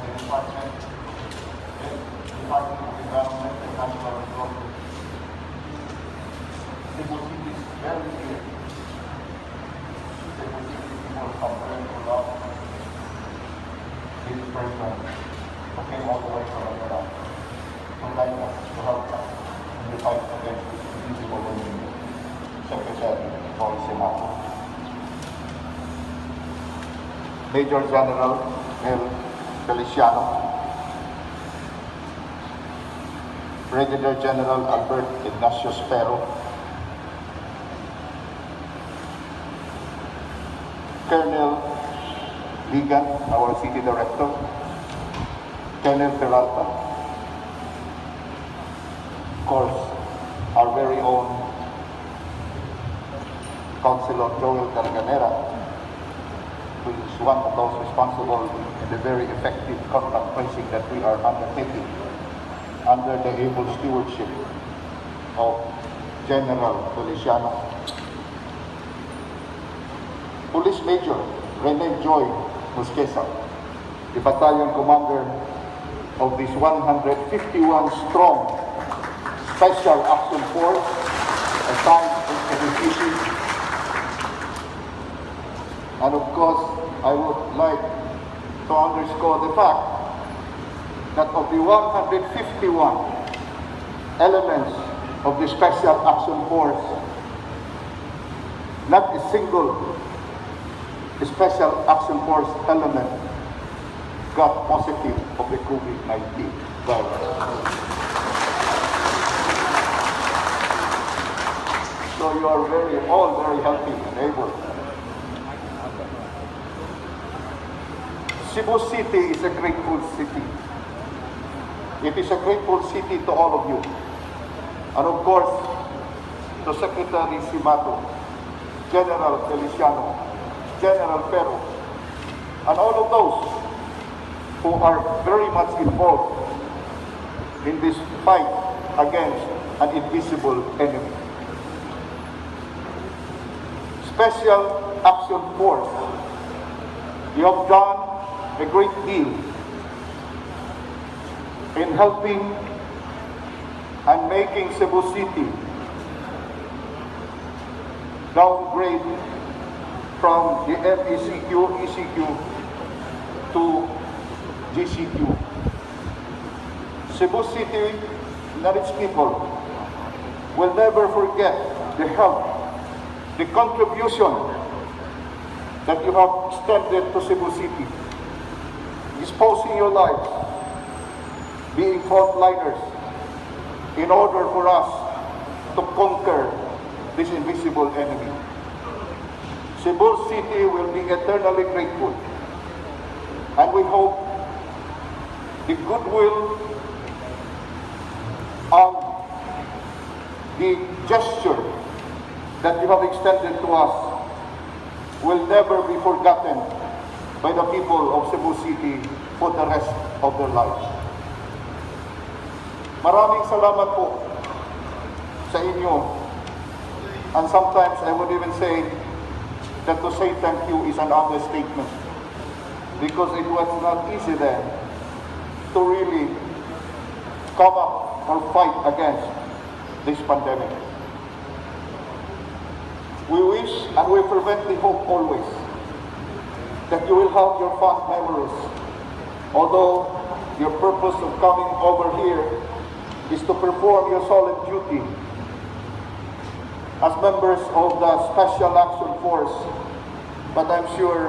the Department of Environment and Natural Resources. Cebu City is very clear. Cebu City people complain to love this person who came all the way from Manila to guide us, to help us in the fight against this invisible enemy, Secretary of Salamat. Major General El Feliciano, Brigadier General Albert Ignacio Spero, Colonel Ligan, our City Director, Colonel Peralta, of course, our very own Councilor Joel Carganera, who is one of those responsible in the very effective contact tracing that we are undertaking under the able stewardship of General Feliciano. Police Major Rene Joy Mosquesa, the battalion commander of this 151-strong Special Action Force assigned in Cebu City. And of course, I would like to underscore the fact that of the 151 elements of the Special Action Force, not a single Special Action Force element got positive of the Covid-19 virus. So you are all very healthy and able. Cebu City is a grateful city. It is a grateful city to all of you. And of course, to Secretary Simato, General Feliciano, General Pero, and all of those who are very much involved in this fight against an invisible enemy. Special Action Force, you have done a great deal in helping and making Cebu City downgrade from the MECQ, ECQ to GCQ. Cebu City and its people will never forget the help, the contribution that you have extended to Cebu City, exposing your lives, being frontliners, in order for us to conquer this invisible enemy. Cebu City will be eternally grateful, and we hope the goodwill and the gesture that you have extended to us will never be forgotten by the people of Cebu City for the rest of their lives. Maraming salamat po sa inyo. And sometimes I would even say that to say thank you is an understatement, because it was not easy then to really come up or fight against this pandemic. We wish and we fervently hope always that you will have your fond memories, although your purpose of coming over here is to perform your solemn duty as members of the Special Action Force. But I'm sure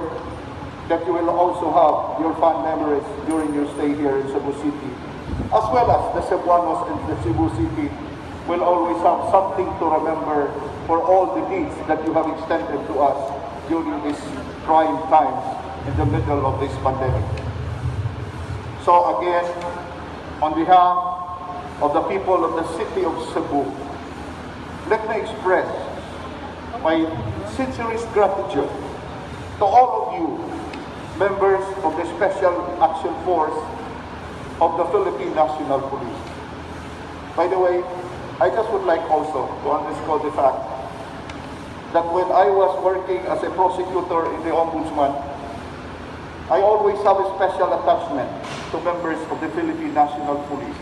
that you will also have your fond memories during your stay here in Cebu City, as well as the Cebuanos in the Cebu City will always have something to remember for all the deeds that you have extended to us during these trying times in the middle of this pandemic. So again, on behalf of the people of the city of Cebu, let me express my sincerest gratitude to all of you, members of the Special Action Force of the Philippine National Police. By the way, I just would like also to underscore the fact that when I was working as a prosecutor in the Ombudsman, I always have a special attachment to members of the Philippine National Police.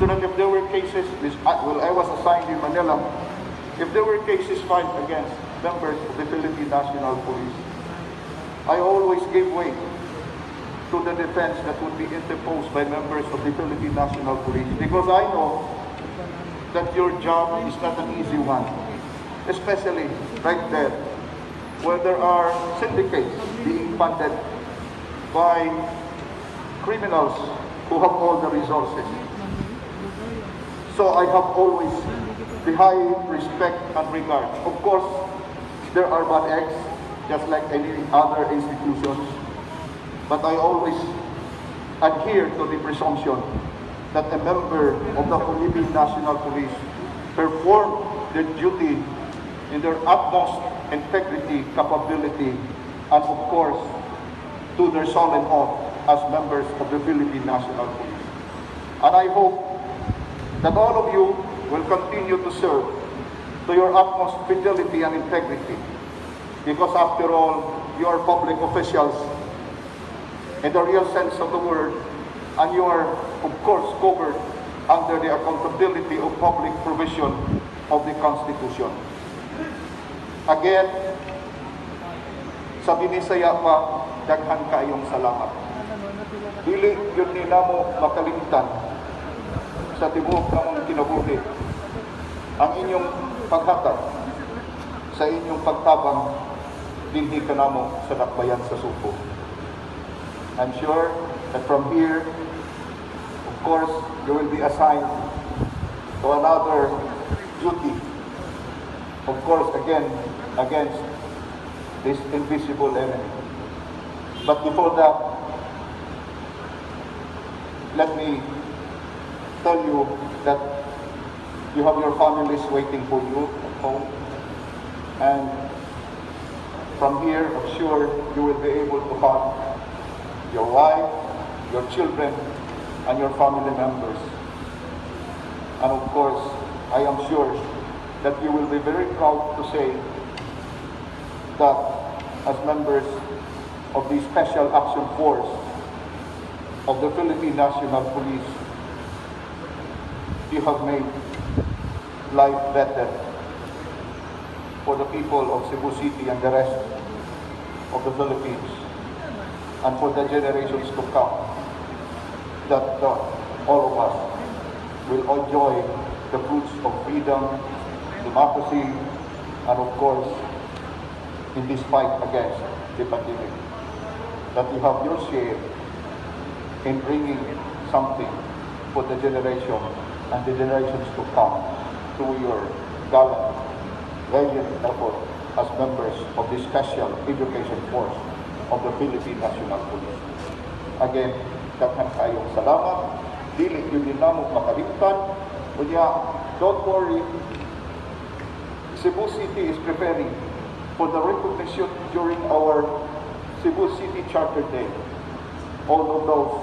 So that if there were cases, I was assigned in Manila, if there were cases filed against members of the Philippine National Police, I always gave way to the defense that would be interposed by members of the Philippine National Police, because I know that your job is not an easy one, especially right there where there are syndicates being funded by criminals who have all the resources. So I have always the high respect and regard. Of course, there are bad eggs, just like any other institutions, but I always adhere to the presumption that a member of the Philippine National Police perform their duty in their utmost integrity, capability, and of course, to their solemn oath as members of the Philippine National Police. And I hope that all of you will continue to serve to your utmost fidelity and integrity, because after all, you are public officials in the real sense of the word, and you are, of course, covered under the accountability of public provision of the Constitution. Again, sa binisaya pa, daghan kayong salamat. Dili yun nila mo makalimtan sa tibuok ng kinabuhi ang inyong paghatag sa inyong pagtabang dinhi kanamo sa dakbayan sa Subo. I'm sure that from here, of course, you will be assigned to another duty. Of course, again, against this invisible enemy. But before that, let me tell you that you have your families waiting for you at home. And from here, I'm sure you will be able to hug your wife, your children, and your family members. And of course, I am sure that you will be very proud to say that as members of the Special Action Force of the Philippine National Police, you have made life better for the people of Cebu City and the rest of the Philippines, and for the generations to come, that all of us will enjoy the fruits of freedom, democracy, and of course, in this fight against the pandemic, that you have your share in bringing something for the generation and the generations to come through your gallant, valiant effort as members of the Special Education Force of the Philippine National Police. Again, daghan kayong salamat. Dili yun din namo makalimtan. Kunya, don't worry. Cebu City is preparing for the recognition during our Cebu City Charter Day. All of those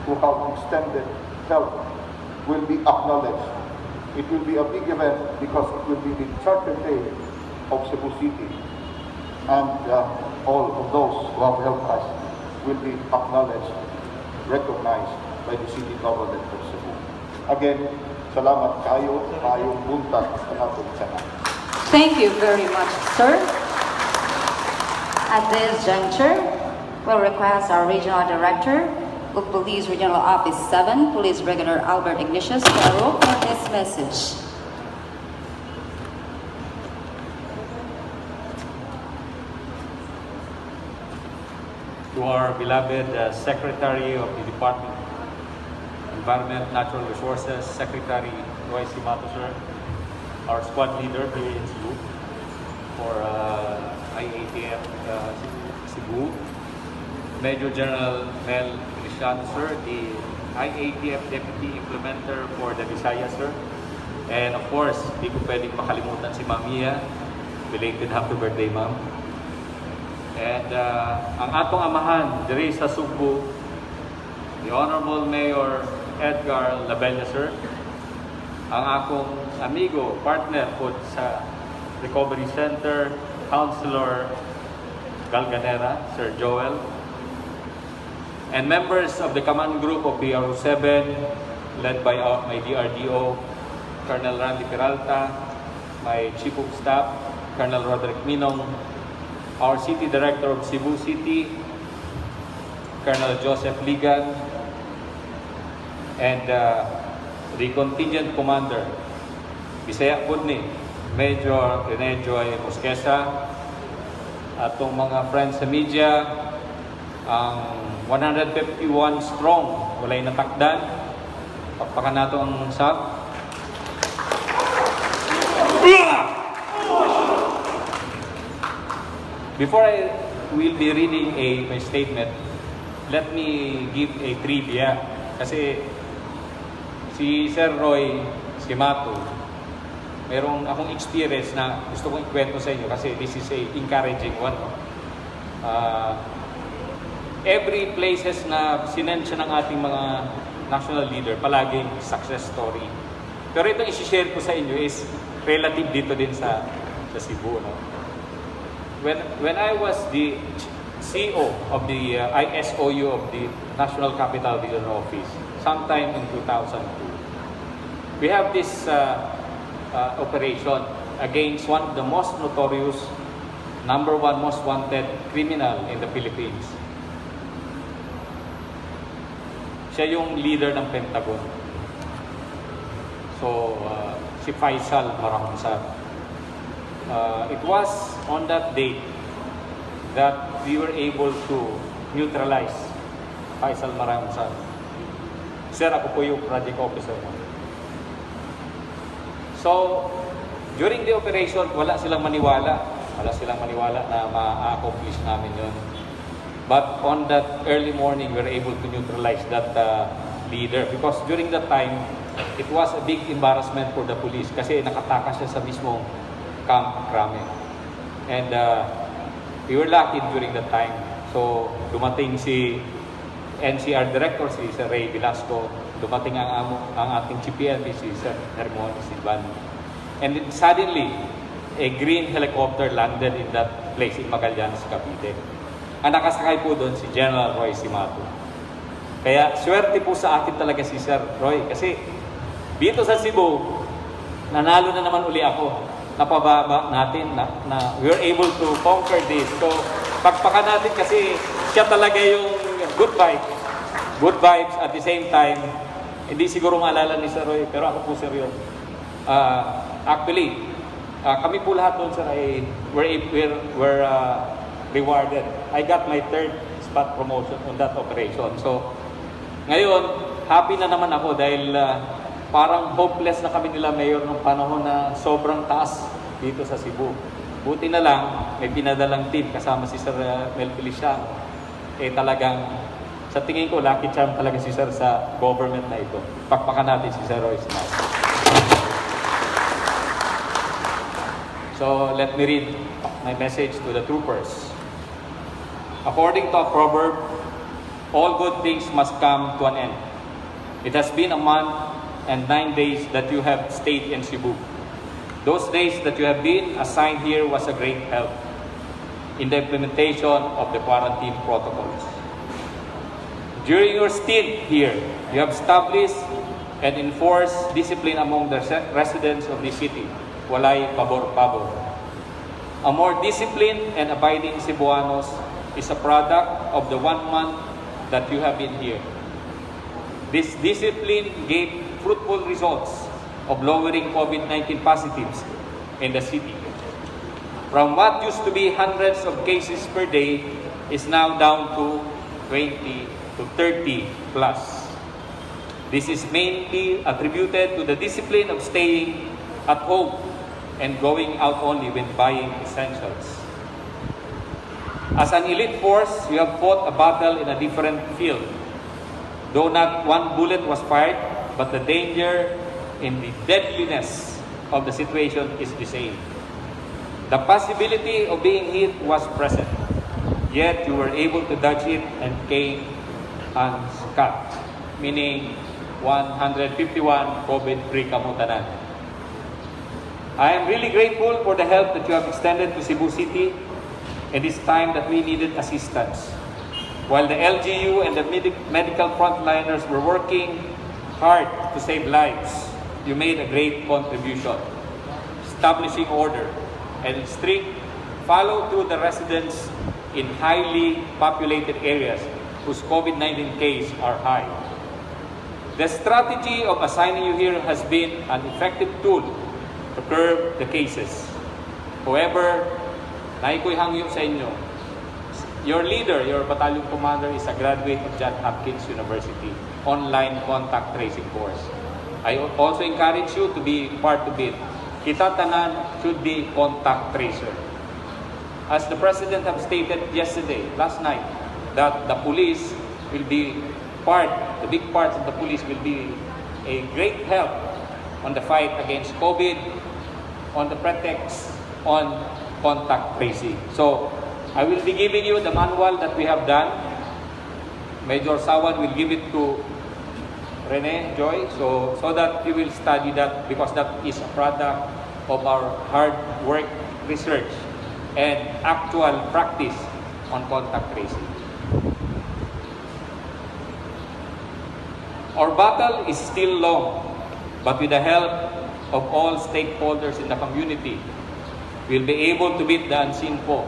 who have extended help will be acknowledged. It will be a big event because it will be the Charter Day of Cebu City. And all of those who have helped us will be acknowledged, recognized by the city government of Cebu. Again, salamat kayo, kayong buntag sa atong tanan. Thank you very much, sir. At this juncture, we'll request our Regional Director of Police Regional Office 7, Police Brigadier Albert Ignatius, to open this message. To our beloved Secretary of the Department of Environment, Natural Resources, Secretary Roy Simato, sir, our squad leader here in Cebu for IATF Cebu, Major General Mel Feliciano, sir, the IATF Deputy Implementer for the Visayas, sir, and of course, di ko pwedeng makalimutan si Ma'am Mia. Belated happy birthday, ma'am. And ang atong amahan diri sa Subo, the Honorable Mayor Edgar Labella, sir, ang akong amigo, partner po sa Recovery Center, Councilor Galganera, Sir Joel, and members of the command group of PRO7, led by my DRDO, Colonel Randy Peralta, my Chief of Staff, Colonel Roderick Minong, our City Director of Cebu City, Colonel Joseph Ligan, and the contingent commander, Bisaya Pudni, Major Rene Joy Mosquesa, atong mga friends sa media, ang 151 strong, walay natakdan. Pakpakan nato ang SAF. Before I will be reading my statement, let me give a trivia. Kasi si Sir Roy Simato, merong akong experience na gusto kong ikwento sa inyo kasi this is a encouraging one. Every places na sinend siya ng ating mga national leader, palaging success story. Pero itong isi-share ko sa inyo is relative dito din sa Cebu. No? When I was the CEO of the ISOU of the National Capital Region Office, sometime in 2002, we have this operation against one of the most notorious, #1 most wanted criminal in the Philippines. Siya yung leader ng Pentagon. So, si Faisal Marangsa. It was on that date that we were able to neutralize Faisal Marangsa. Sir, ako po yung project officer mo. So, during the operation, wala silang maniwala. Wala silang maniwala na ma-accomplish namin yun. But on that early morning, we were able to neutralize that leader. Because during that time, it was a big embarrassment for the police kasi nakatakas siya sa mismong Camp Crame. And we were lucky during that time. So, dumating si NCR Director, si Sir Ray Velasco, dumating ang ating GPNP, si Sir Hermon Silvan. And then suddenly, a green helicopter landed in that place in Magallanes, Cavite. Ang nakasakay po doon si General Roy Simato. Kaya swerte po sa akin talaga si Sir Roy kasi dito sa Cebu, nanalo na naman uli ako. Napababa natin na we were able to conquer this. So, pagpakan natin kasi siya talaga yung good vibes. Good vibes at the same time, hindi siguro maalala ni Sir Roy, pero ako po seryoso. Actually, kami po lahat doon sir ay were rewarded. I got my 3rd spot promotion on that operation. So, ngayon, happy na naman ako dahil parang hopeless na kami nila mayor nung panahon na sobrang taas dito sa Cebu. Buti na lang, may pinadalang team kasama si Sir Mel Feliciano. Talagang, sa tingin ko, lucky charm talaga si Sir sa government na ito. Pakpakan natin si Sir Roy Simato. So, let me read my message to the troopers. According to a proverb, all good things must come to an end. It has been a month and 9 days that you have stayed in Cebu. Those days that you have been assigned here was a great help in the implementation of the quarantine protocols. During your stint here, you have established and enforced discipline among the residents of the city. Walay pabor-pabor. A more disciplined and abiding Cebuanos is a product of the 1 month that you have been here. This discipline gave fruitful results of lowering COVID-19 positives in the city. From what used to be hundreds of cases per day is now down to 20 to 30 plus. This is mainly attributed to the discipline of staying at home and going out only when buying essentials. As an elite force, you have fought a battle in a different field. Though not one bullet was fired, but the danger and the deadliness of the situation is the same. The possibility of being hit was present, yet you were able to dodge it and came unscathed, meaning 151 COVID-free kamutanan. I am really grateful for the help that you have extended to Cebu City in this time that we needed assistance. While the LGU and the medical frontliners were working hard to save lives, you made a great contribution, establishing order and strict follow through the residents in highly populated areas whose COVID-19 cases are high. The strategy of assigning you here has been an effective tool to curb the cases. However, naikoy hangyo sa inyo, your leader, your battalion commander is a graduate of Johns Hopkins University online contact tracing course. I also encourage you to be part of it. Kita tanan should be contact tracer. As the President have stated yesterday, last night, that the police will be the big parts of the police will be a great help on the fight against COVID, on the pretext, on contact tracing. So, I will be giving you the manual that we have done. Major Sawan will give it to Rene Joy, so that you will study that, because that is a product of our hard work, research, and actual practice on contact tracing. Our battle is still long, but with the help of all stakeholders in the community, we'll be able to beat the unseen foe.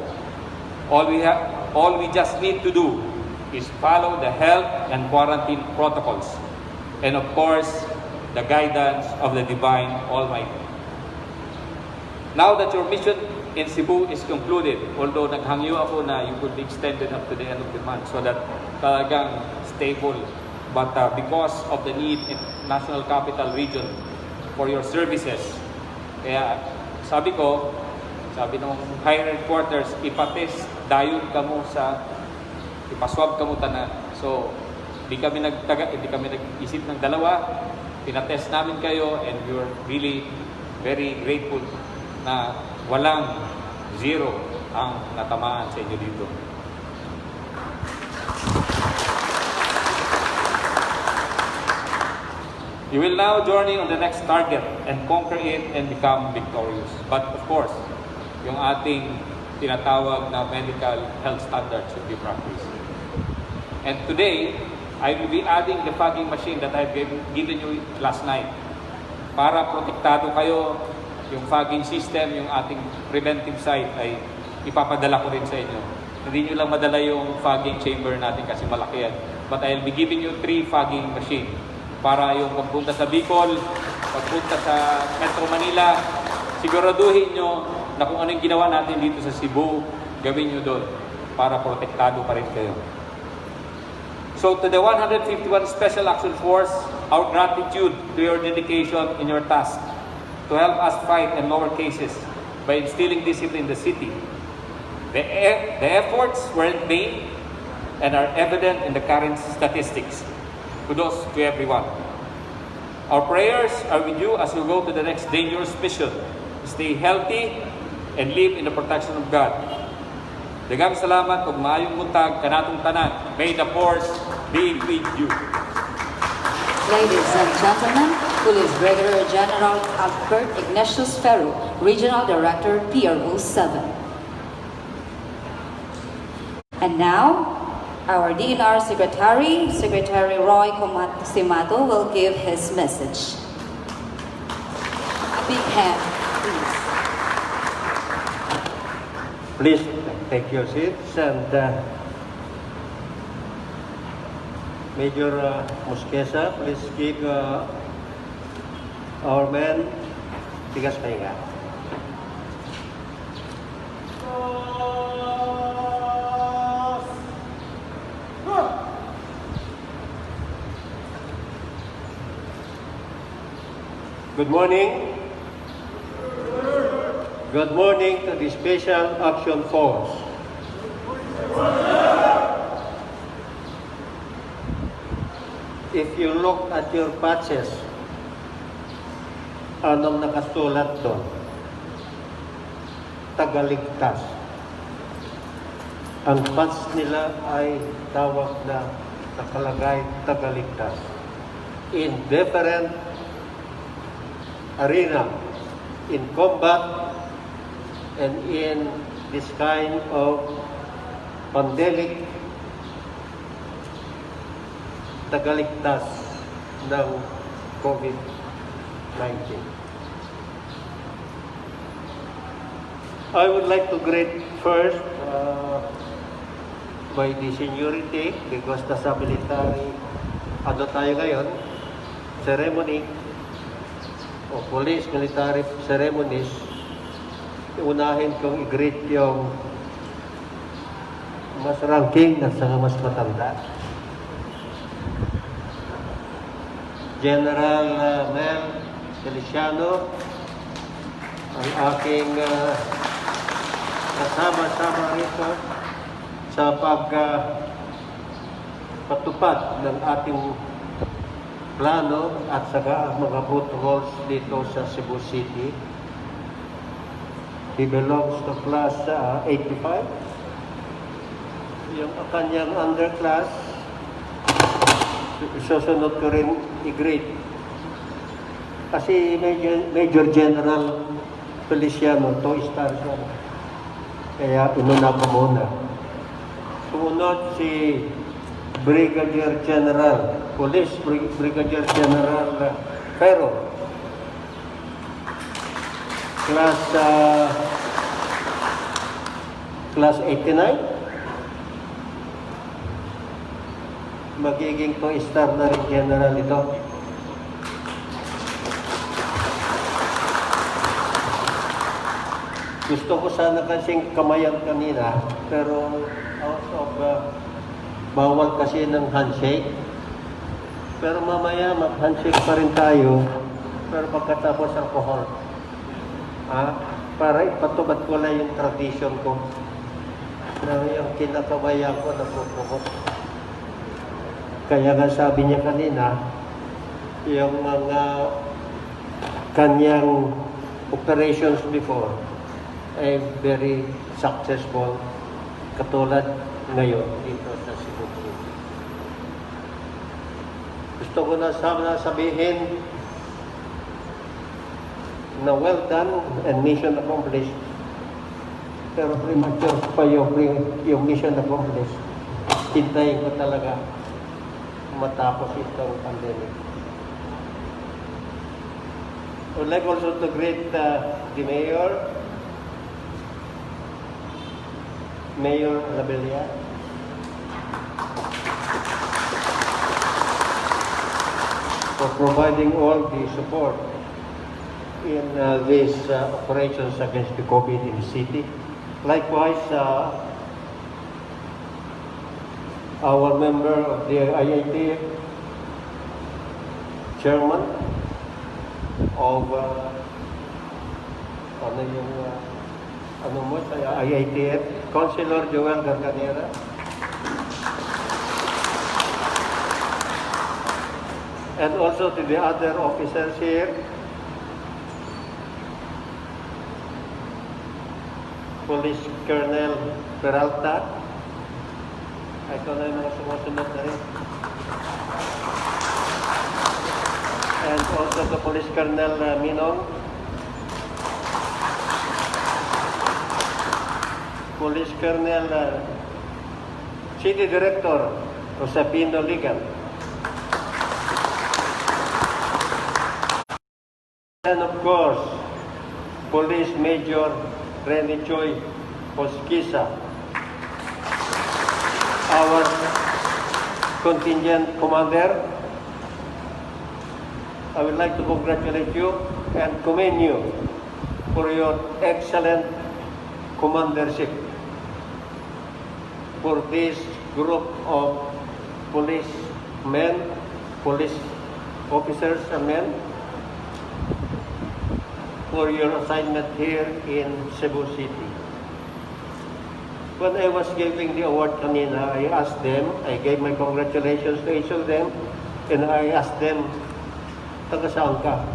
All we just need to do is follow the health and quarantine protocols, and of course, the guidance of the Divine Almighty. Now that your mission in Cebu is concluded, although naghangyo ako na you could be extended up to the end of the month so that talagang stable, but because of the need in National Capital Region for your services, kaya sabi ng higher headquarters, ipatest dayon kamo ipaswab kamo tanan. So, hindi kami nag-isip ng dalawa, pinatest namin kayo, and we're really very grateful na walang zero ang natamaan sa inyo dito. You will now journey on the next target and conquer it and become victorious. But of course, yung ating tinatawag na medical health standards should be practiced. And today, I will be adding the fogging machine that I've given you last night. Para protektado kayo, yung fogging system, yung ating preventive site ay ipapadala ko rin sa inyo. Hindi nyo lang madala yung fogging chamber natin kasi malaki yan. But I'll be giving you 3 fogging machine. Para yung pagpunta sa Bicol, pagpunta sa Metro Manila, siguraduhin nyo na kung ano yung ginawa natin dito sa Cebu, gawin nyo doon para protektado pa rin kayo. So to the 151 Special Action Force, our gratitude to your dedication in your task to help us fight and lower cases by instilling discipline in the city. The efforts weren't vain and are evident in the current statistics. Kudos to everyone. Our prayers are with you as you go to the next dangerous mission. Stay healthy and live in the protection of God. Daghang salamat ug maayong buntag kanatong tanan. May the force be with you. Ladies and gentlemen, Police Brigadier General Albert Ignatius Ferro, Regional Director, PRO 7. And now, our DNR Secretary, Secretary Roy Simato, will give his message. A big hand, please. Please take your seats, and Major Mosquesa, please give our men tigas pahinga. Good morning. Good morning to the Special Action Force. If you look at your patches, anong nakasulat doon? Tagaligtas. Ang patch nila ay tawag na nakalagay tagaligtas. In different arena, in combat, and in this kind of pandemic tagaligtas ng COVID-19. I would like to greet first by the seniority because nasa military tayo ngayon, ceremony o police military ceremonies. Unahin kong i-greet yung mas ranking at saka mas matanda. General Mel Feliciano, ang aking kasama-sama rito sa patupad ng ating plano at saka mga protocols dito sa Cebu City. He belongs to class 85. Yung kanyang underclass, susunod ko rin i-grade. Kasi Major General Feliciano, 2-star siya. Kaya inuna ko muna. Sumunod si Brigadier General, Police Brigadier General Pero. Class 89. Magiging 2-star na rin general ito. Gusto ko sana kasing kamayan kanina, pero out of bawal kasi ng handshake. Pero mamaya mag-handshake pa rin tayo, pero pagkatapos alcohol. Para ipatubad ko lang yung tradition ko na yung kinakabayan ko nagpupukot. Kaya nga sabi niya kanina, yung mga kanyang operations before ay very successful, katulad ngayon dito sa Cebu City. Gusto ko na sana sabihin na well done and mission accomplished. Pero premature pa yung mission accomplished. Hintayin ko talaga matapos itong pandemic. I would like also to greet the Mayor, Mayor Labella, for providing all the support in these operations against the COVID in the city. Likewise, our member of the IIT, chairman of IITF, Councilor Joel Garganera, and also to the other officers here, Police Colonel Peralta. Ito na yung mga sumusunod na rin. And also the Police Colonel Minong, Police Colonel City Director Josepino Ligan, and of course Police Major Rene Choi Posquisa, our contingent commander. I would like to congratulate you and commend you for your excellent commandership for this group of police men, police officers and men, for your assignment here in Cebu City. When I was giving the award kanina, I asked them, I gave my congratulations to each of them, and I asked them, taga saan ka?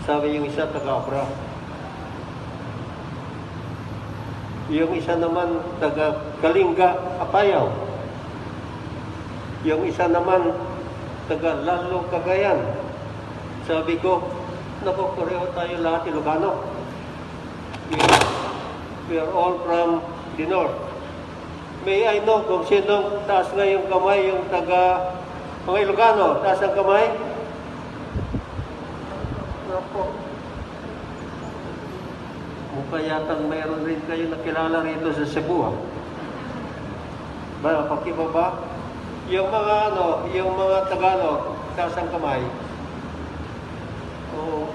Sabi yung isa, taga Abra. Yung isa naman, taga Kalinga, Apayaw. Yung isa naman, taga Lalo, Cagayan. Sabi ko, naku, pareho tayo lahat Ilocano. We are all from the north. May I know kung sinong taas nga yung kamay, yung taga mga Ilocano, taas ang kamay? Opo. Mukha yatang mayroon rin kayo nakilala rito sa Cebu, ha? Ba, pakibaba? Yung mga yung mga Tagalog, taas ang kamay. Oo.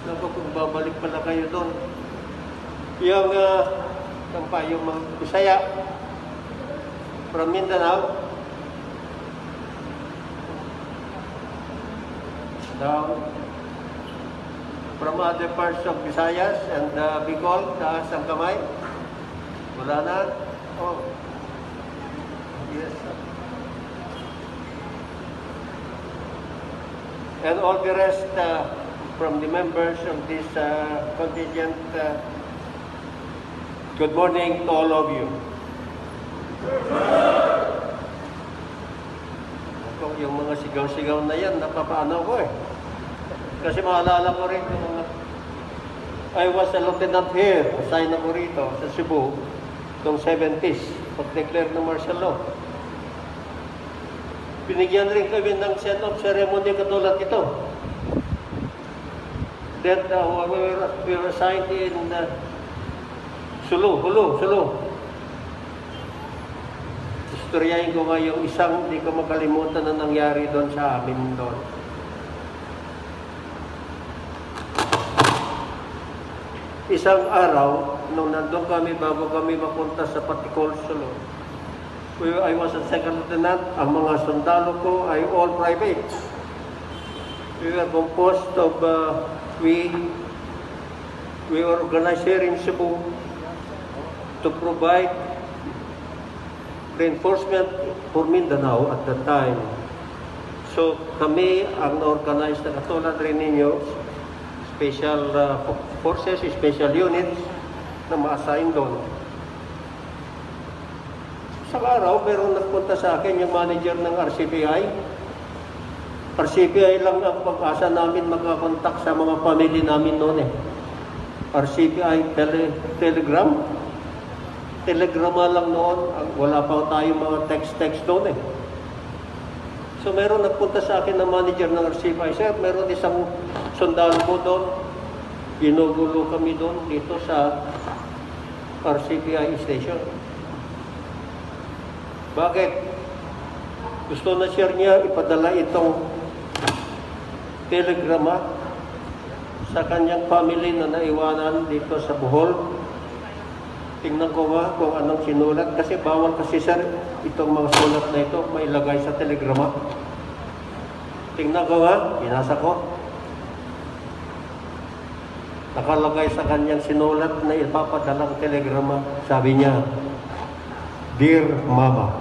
Naku, kung babalik pala kayo doon. Yung, yung mga Bisaya, from Mindanao, down. From other parts of Visayas and Bicol, taas ang kamay. Wala na? Oh. Yes. And all the rest from the members of this contingent, good morning to all of you. Yung mga sigaw-sigaw na yan, napapaano ko eh. Kasi maalala ko rin yung mga... I was a lieutenant here, assigned ako rito sa Cebu, noong 70s, pag-declare ng martial law. Binigyan rin kami ng send-off ceremony katulad ito. Then we were assigned in Sulu. Istoryahin ko nga yung isang hindi ko makalimutan na nangyari doon sa amin doon. Isang araw, nung nandun kami bago kami mapunta sa Patikol, Sulu, I was a second lieutenant. Ang mga sundalo ko ay all private. We were composed of, we were organized here in Cebu to provide reinforcement for Mindanao at that time. So kami ang na-organize na katulad rin ninyo, special forces, special units na ma-assign doon. Sa araw, pero nagpunta sa akin yung manager ng RCPI. RCPI lang ang pag-asa namin makakontak sa mga family namin noon eh. RCPI telegram. Telegrama lang noon. Wala pa tayong mga text noon eh. So meron nagpunta sa akin ng manager ng RCPI. Sir, meron isang sundalo mo doon. Ginugulo kami doon dito sa RCPI station. Bakit? Gusto na share niya ipadala itong telegrama sa kanyang family na naiwanan dito sa Bohol. Tingnan ko nga kung anong sinulat kasi bawal kasi sir itong mga sulat na ito mailagay sa telegrama. Tingnan ko nga, binasa ko. Nakalagay sa kanyang sinulat na ipapadalang telegrama. Sabi niya, Dear Mama,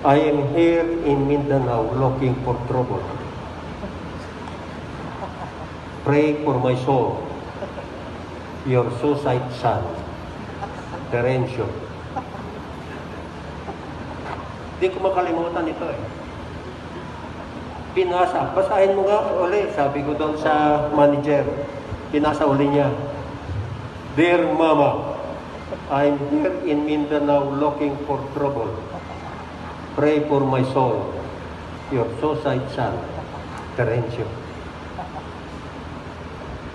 I am here in Mindanao looking for trouble. Pray for my soul. Your suicide son, Terencio. Hindi ko makalimutan ito eh. Pinasa. Basahin mo nga uli. Sabi ko doon sa manager. Pinasa uli niya. Dear Mama, I'm here in Mindanao looking for trouble. Pray for my soul. Your suicide son, Terencio.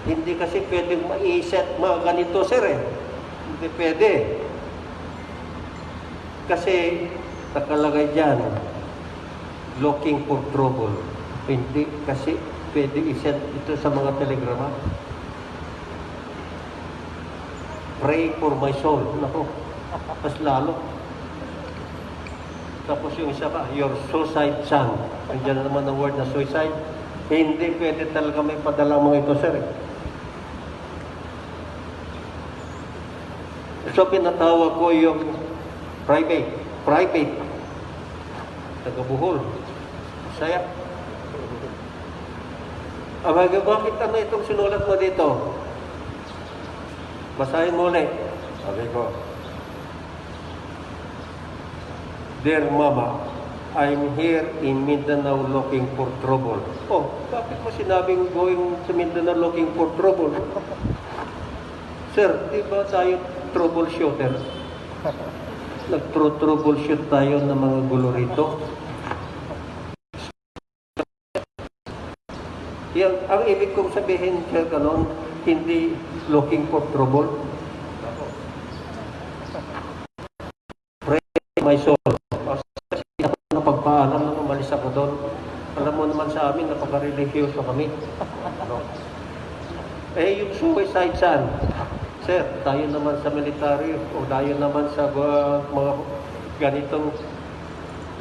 Hindi kasi pwedeng ma-set mga ganito, sir eh. Hindi pwede. Kasi nakalagay dyan, looking for trouble. Hindi kasi pwede i-set ito sa mga telegrama. Pray for my soul. Naku, mas lalo. Tapos yung isa pa, your suicide son. Andiyan na naman ang word na suicide. Hindi pwede talaga may padala mga ito, sir. So pinatawag ko yung private. Taga-Buhol. Saya. Bakit ano itong sinulat mo dito? Basahin mo ulit. Sabi ko, Dear Mama, I'm here in Mindanao looking for trouble. Oh, bakit mo sinabing going to Mindanao looking for trouble? Sir, di ba tayo troubleshooter? Nag-troubleshoot tayo ng mga gulo rito. Yan, ang ibig kong sabihin, Sir Ganon, hindi looking for trouble. Pray my soul. Kasi ako napagpaalam nang umalis ako doon. Alam mo naman sa amin, napaka-religyoso kami. Ano? Yung suicide saan? Sir, tayo naman sa military o tayo naman sa mga ganitong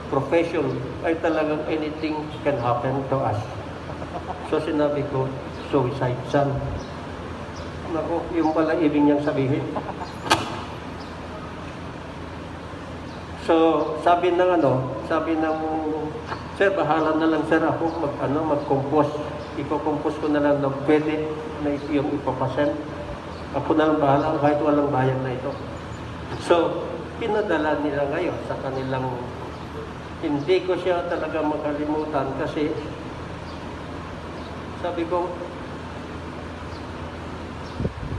profession ay talagang anything can happen to us. So sinabi ko, suicide son. Naku, yung pala ibig niyang sabihin. So sabi ng sir, bahala na lang sir ako mag-compose. Iko-compose ko na lang ng pwede na yung ipapasend. Ako na lang bahala kahit walang bayad na ito. So, pinadala nila ngayon sa kanilang, hindi ko siya talaga makalimutan kasi sabi ko,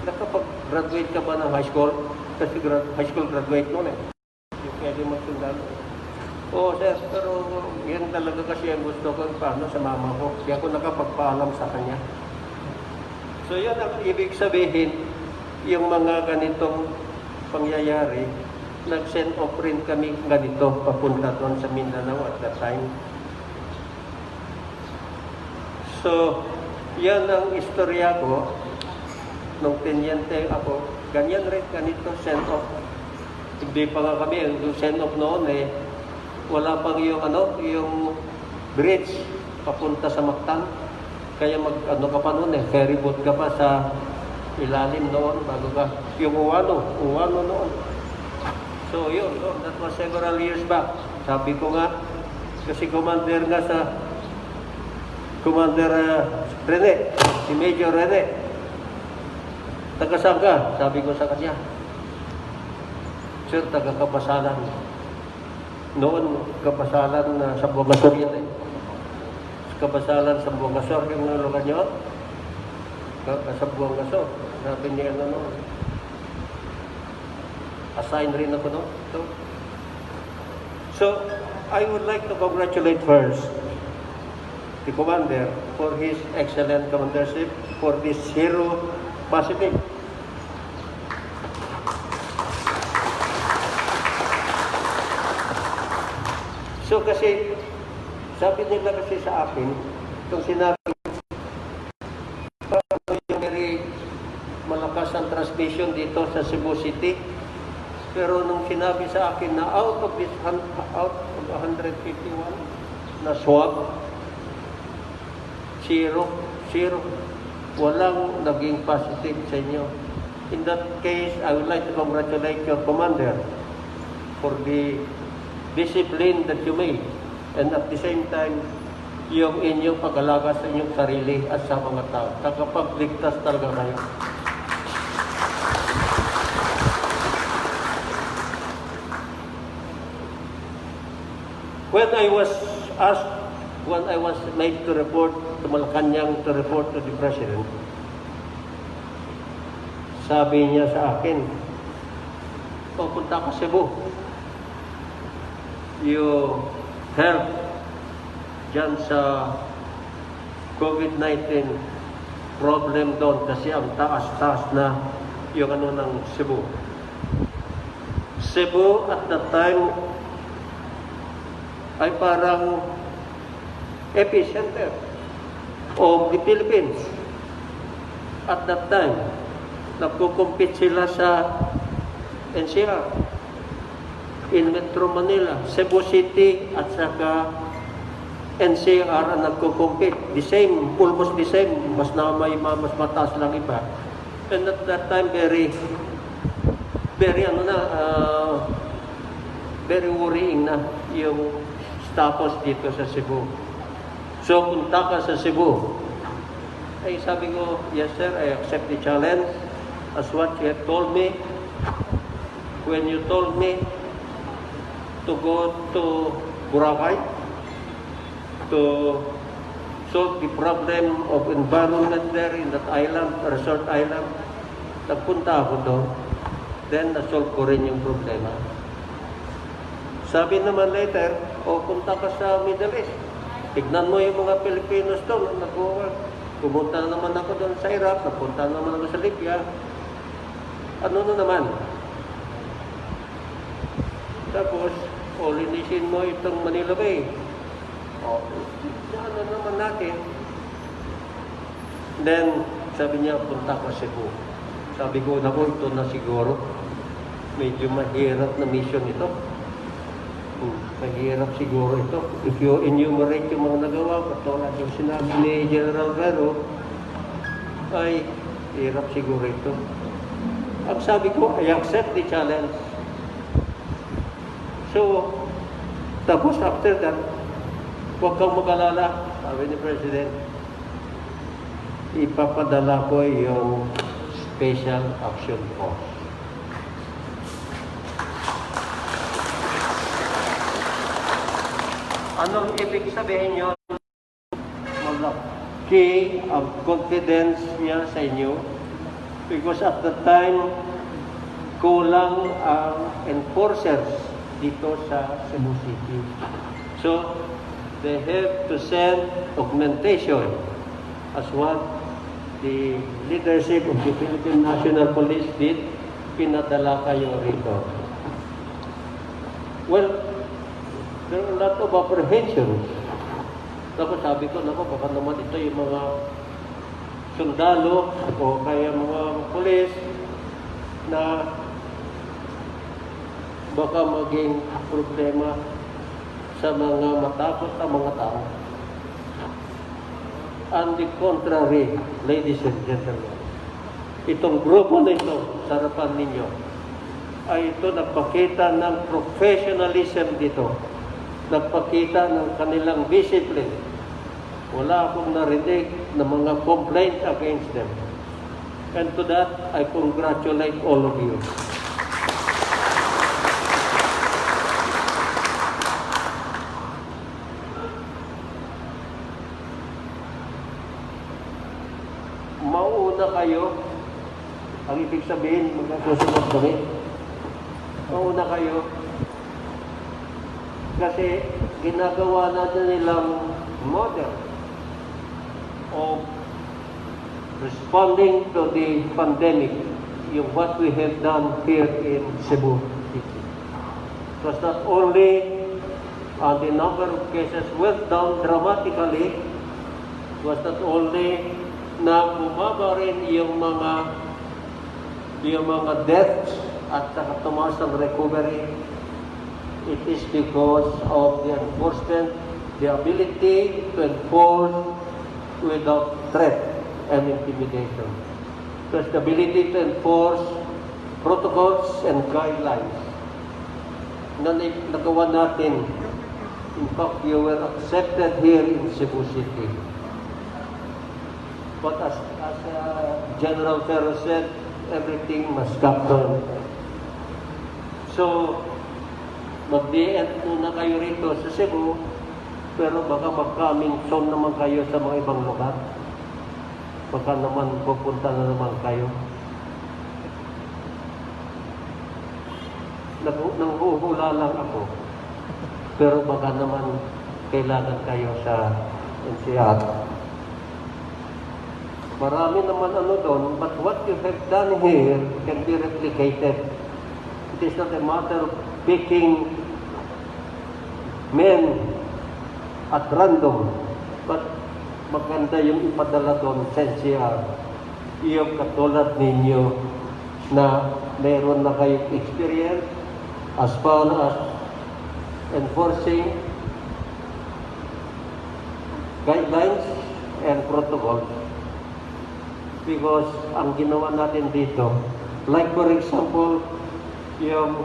nakapag-graduate ka ba ng high school? Kasi high school graduate noon eh. Yung pwede magsundalo. Oo sir, pero yan talaga kasi ang gusto ko paano sa mama ko. Kaya ako nakapagpaalam sa kanya. So yan ang ibig sabihin, yung mga ganitong pangyayari, nag-send off rin kami ganito papunta doon sa Mindanao at that time. So, yan ang istorya ko. Nung tenyente ako, ganyan rin, ganito, send off. Hindi pa nga kami, yung send off noon eh, wala pang yung yung bridge papunta sa Mactan. Kaya ka pa noon eh, ferry boat ka pa sa ilalim noon, bago ka, yung uwano noon. So yun, that was several years back. Sabi ko nga, kasi commander nga sa Commander Rene, si Major Rene. Taga-saan ka? Sabi ko sa kanya. Sir, taga-Kapasalan. Noon, Kapasalan sa Buangasor yan eh. Kapasalan sa Buangasor, yung lugar nyo. Sa Buangasor. Sabi niya noon. Assign rin ako noon. So, I would like to congratulate first the commander for his excellent commandership for this Hero Pacific. So kasi, sabi nila kasi sa akin, itong sinabi, yung very malakas ang transmission dito sa Cebu City. Pero nung sinabi sa akin na out of 151 na swab, zero. Walang naging positive sa inyo. In that case, I would like to congratulate your commander for the discipline that you made. And at the same time, yung inyong pag-alaga sa inyong sarili at sa mga tao. Nakapagligtas talaga kayo. When I was made to report to Malacanang to report to the President, sabi niya sa akin, pupunta ka Cebu. You help dyan sa Covid19 problem doon kasi ang taas-taas na yung ng Cebu. Cebu at that time ay parang epicenter of the Philippines. At that time, nagkukumpit sila sa NCR in Metro Manila, Cebu City at saka NCR ang nagkukumpit. The same, almost the same, mas mas mataas lang iba. And at that time, very worrying na yung status dito sa Cebu. So, punta ka sa Cebu. Ay, sabi ko, yes sir, I accept the challenge as what you have told me. When you told me to go to Boracay to solve the problem of environment there in that island, resort island, nagpunta ako doon. then nasolve ko rin yung problema. Sabi naman later, punta ka sa Middle East. Tignan mo yung mga Pilipinos doon, nag-work. Pumunta na naman ako doon sa Iraq, napunta naman ako sa Libya. Ano na naman? Tapos, linisin mo itong Manila Bay. Ano naman natin? Then, sabi niya, punta ko sa Cebu. Sabi ko, naku, ito na siguro. Medyo mahirap na mission ito. Mahirap siguro ito. If you enumerate yung mga nagawa, katulad yung sinabi ni General Vero, ay hirap siguro ito. Ang sabi ko, I accept the challenge. So, tapos after that, huwag kang mag-alala, sabi ni President, ipapadala ko yung Special Action Force. Anong ibig sabihin yun? Malaki ang confidence niya sa inyo because at the time, kulang ang enforcers dito sa Cebu City. So, they have to send augmentation as what the leadership of the Philippine National Police did, pinadala kayo rito. Well, there are a lot of apprehensions. Tapos sabi ko, baka naman ito yung mga sundalo o kaya mga pulis na baka maging problema sa mga matakot na mga tao. On the contrary, ladies and gentlemen, itong grupo na ito, sa harapan ninyo, ay ito nagpakita ng professionalism dito. Nagpakita ng kanilang discipline. Wala akong narinig ng mga complaint against them. And to that, I congratulate all of you. Mauna kayo, ang ibig sabihin, magkasusunod kami. Mauna kayo, kasi ginagawa natin nilang model of responding to the pandemic, yung what we have done here in Cebu City. It was not only the number of cases went down dramatically, it was not only na bumaba rin yung mga deaths at saka tumaas ang recovery. It is because of the enforcement, the ability to enforce without threat and intimidation. Because the ability to enforce protocols and guidelines na nagawa natin. In fact, you were accepted here in Cebu City. But as General Ferro said, everything must come down. So, mag-DN muna kayo rito sa Cebu, pero baka mag-coming soon naman kayo sa mga ibang lugar. Baka naman pupunta na naman kayo. Nanghuhula lang ako. Pero baka naman kailangan kayo sa NCR. Marami naman doon, but what you have done here can be replicated. It is not a matter of picking men at random, but maganda yung ipadala doon sa NCR. Yung katulad ninyo na meron na kayong experience as far as enforcing guidelines and protocols. Because ang ginawa natin dito, like for example, yung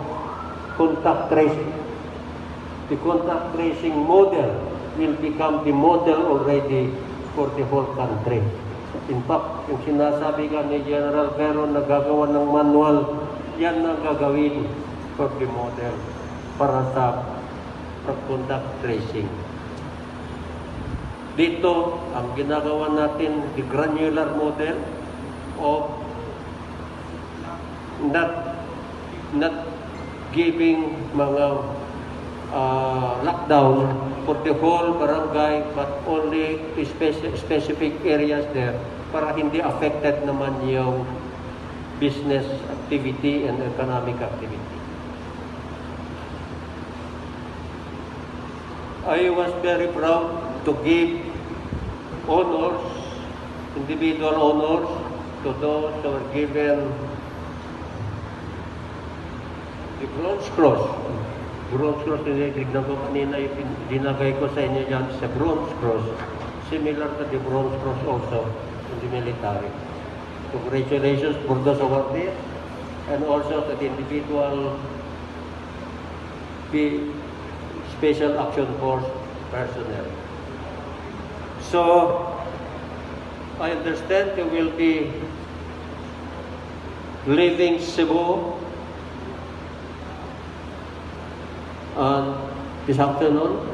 contact tracing. The contact tracing model will become the model already for the whole country. In fact, yung sinasabi ka ni General Vero na gagawa ng manual, yan na gagawin for the model para sa contact tracing. Dito, ang ginagawa natin, the granular model of not not giving mga lockdown for the whole barangay but only specific areas there para hindi affected naman yung business activity and economic activity. I was very proud to give honors, individual honors, to those who were given the Bronze Cross. Bronze Cross, tinignan ko kanina, dinagay ko sa inyo dyan sa Bronze Cross. Similar to the Bronze Cross also in the military. Congratulations for those awardees and also to the individual Special Action Force personnel. So, I understand you will be leaving Cebu this afternoon.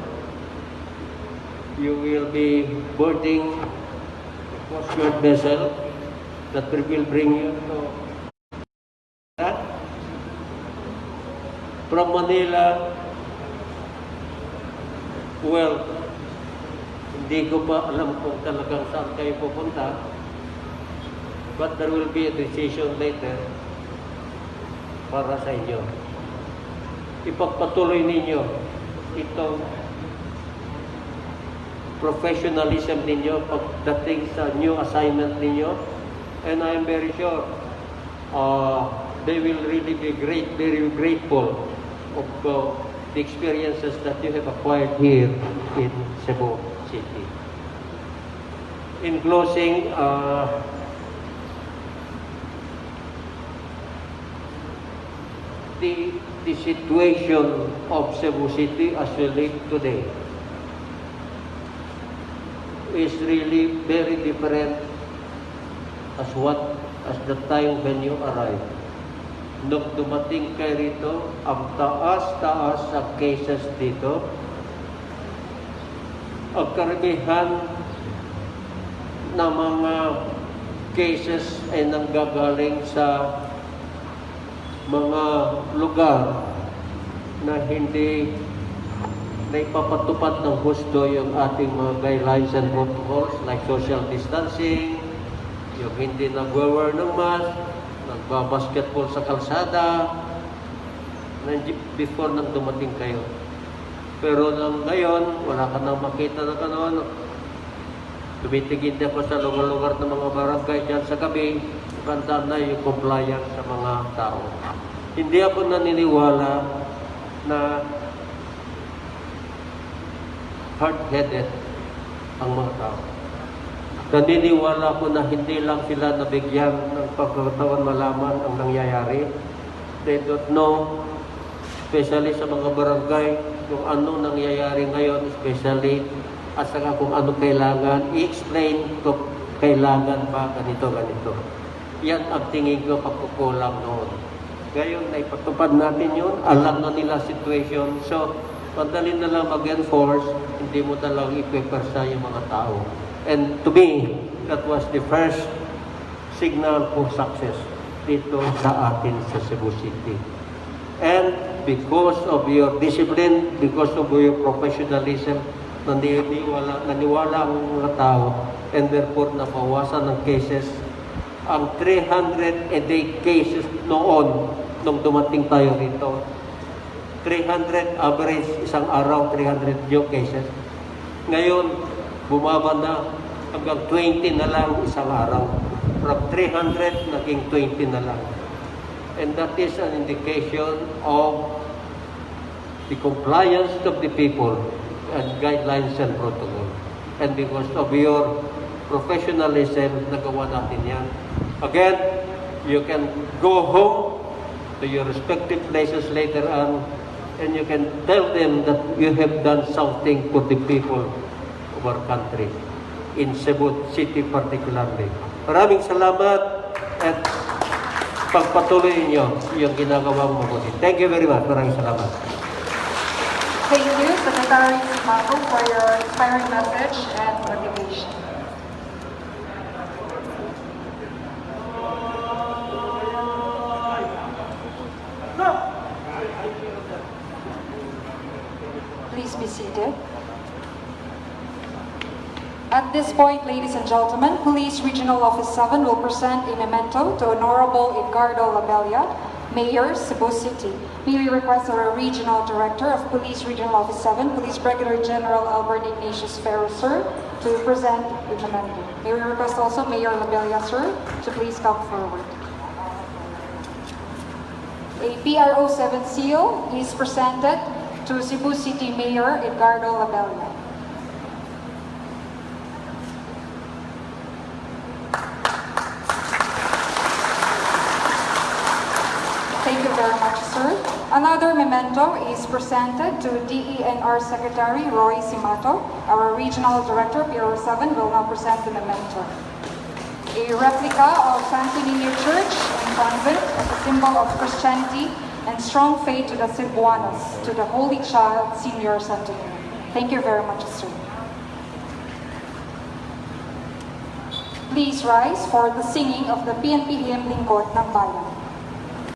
You will be boarding the Coast Guard vessel that will bring you to from Manila. Well, hindi ko pa alam kung talagang saan kayo pupunta, but there will be a decision later para sa inyo. Ipagpatuloy ninyo itong professionalism ninyo pagdating sa new assignment ninyo, and I am very sure they will really be very grateful of the experiences that you have acquired here in Cebu City. In closing, the situation of Cebu City as we live today is really very different as the time when you arrived. Nung dumating kayo rito, ang taas-taas ang cases dito. Ang karamihan na mga cases ay nanggagaling sa mga lugar na hindi naipapatupad ng gusto yung ating mga guidelines and protocols like social distancing, yung hindi nag-wear ng mask, nagbabasketball sa kalsada, before nang dumating kayo. Pero nang ngayon, wala ka nang makita na gano'n. Tumitigid ako sa lugar-lugar ng mga barangay dyan sa gabi, ganda na yung compliance sa mga tao. Hindi ako naniniwala na hard-headed ang mga tao. Naniniwala ko na hindi lang sila nabigyan ng pagkakataon malaman ang nangyayari. They don't know, especially sa mga barangay, kung ano nangyayari ngayon, especially at saka kung ano kailangan, i-explain kung kailangan ba ganito. Yan ang tingin ko pagkukulang noon. Ngayon, naipatupad natin yun, alam na nila situation. So, madali na lang mag-enforce, hindi mo talagang ipepersa yung mga tao. And to me, that was the first signal for success dito sa atin sa Cebu City. And because of your discipline, because of your professionalism, naniwala ang mga tao, and therefore nabawasan ng cases. Ang 300 a day cases noon, nung dumating tayo rito, 300 average isang araw, 300 new cases. Ngayon, bumaba na hanggang 20 na lang isang araw. From 300, naging 20 na lang. And that is an indication of the compliance of the people and guidelines and protocol. And because of your professionalism, nagawa natin yan. Again, you can go home to your respective places later on and you can tell them that you have done something for the people of our country, in Cebu City particularly. Maraming salamat at pagpatuloy niyo yung ginagawang mabuti. Thank you very much. Maraming salamat. Thank you, Secretary Simago, for your inspiring message and motivation. No. seated. At this point, ladies and gentlemen, Police Regional Office 7 will present a memento to Honorable Edgardo Labella, Mayor, Cebu City. May we request our Regional Director of Police Regional Office 7, Police Brigadier General Albert Ignatius Ferro, sir, to present the memento. May we request also Mayor Labella, sir, to please come forward. A PRO 7 seal is presented to Cebu City Mayor Edgardo Labella. Thank you very much, sir. Another memento is presented to DENR Secretary Roy Simato. Our Regional Director, PRO 7, will now present the memento. A replica of Santo Niño Church and Convent as a symbol of Christianity and strong faith to the Cebuanos, to the Holy Child, Senior Santo Niño. Thank you very much, sir. Please rise for the singing of the PNP hymn Lingkod ng Bayan.